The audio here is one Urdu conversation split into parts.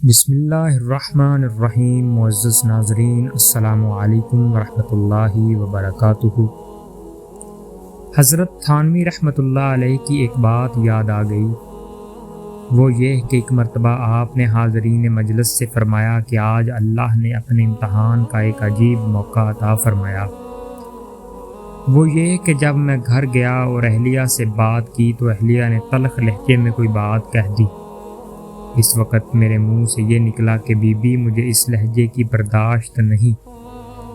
بسم اللہ الرحمن الرحیم۔ معزز ناظرین، السلام علیکم ورحمۃ اللہ وبرکاتہ۔ حضرت تھانوی رحمۃ اللہ علیہ کی ایک بات یاد آ گئی، وہ یہ کہ ایک مرتبہ آپ نے حاضرین مجلس سے فرمایا کہ آج اللہ نے اپنے امتحان کا ایک عجیب موقع عطا فرمایا۔ وہ یہ کہ جب میں گھر گیا اور اہلیہ سے بات کی تو اہلیہ نے تلخ لہجے میں کوئی بات کہہ دی۔ اس وقت میرے منہ سے یہ نکلا کہ بی بی مجھے اس لہجے کی برداشت نہیں،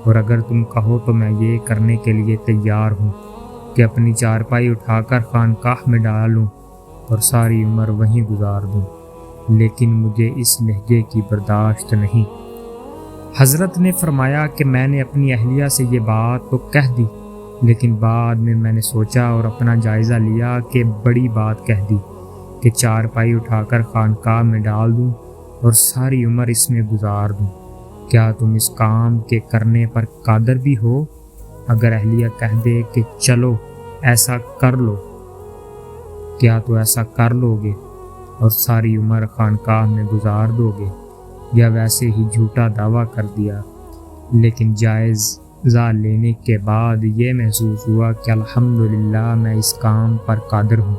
اور اگر تم کہو تو میں یہ کرنے کے لیے تیار ہوں کہ اپنی چارپائی اٹھا کر خانقاہ میں ڈالوں اور ساری عمر وہیں گزار دوں، لیکن مجھے اس لہجے کی برداشت نہیں۔ حضرت نے فرمایا کہ میں نے اپنی اہلیہ سے یہ بات تو کہہ دی، لیکن بعد میں نے سوچا اور اپنا جائزہ لیا کہ بڑی بات کہہ دی کہ چارپائی اٹھا کر خانقاہ میں ڈال دوں اور ساری عمر اس میں گزار دوں۔ کیا تم اس کام کے کرنے پر قادر بھی ہو؟ اگر اہلیہ کہہ دے کہ چلو ایسا کر لو، کیا تو ایسا کر لو گے اور ساری عمر خانقاہ میں گزار دو گے، یا ویسے ہی جھوٹا دعویٰ کر دیا؟ لیکن جائزہ لینے کے بعد یہ محسوس ہوا کہ الحمدللہ میں اس کام پر قادر ہوں،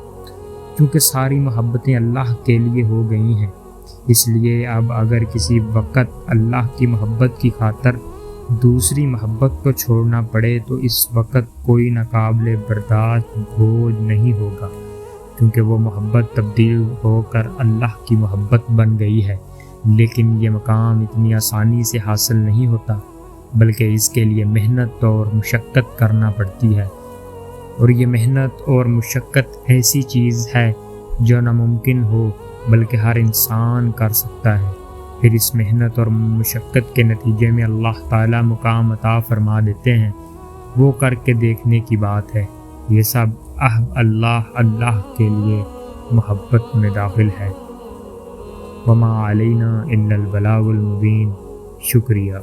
کیونکہ ساری محبتیں اللہ کے لیے ہو گئی ہیں۔ اس لیے اب اگر کسی وقت اللہ کی محبت کی خاطر دوسری محبت کو چھوڑنا پڑے تو اس وقت کوئی ناقابل برداشت بوجھ نہیں ہوگا، کیونکہ وہ محبت تبدیل ہو کر اللہ کی محبت بن گئی ہے۔ لیکن یہ مقام اتنی آسانی سے حاصل نہیں ہوتا، بلکہ اس کے لیے محنت اور مشقت کرنا پڑتی ہے، اور یہ محنت اور مشقت ایسی چیز ہے جو ناممکن ہو بلکہ ہر انسان کر سکتا ہے۔ پھر اس محنت اور مشقت کے نتیجے میں اللہ تعالیٰ مقام عطا فرما دیتے ہیں، وہ کر کے دیکھنے کی بات ہے۔ یہ سب اللہ کے لیے محبت میں داخل ہے۔ وما علینا الا البلاغ المبین۔ شکریہ۔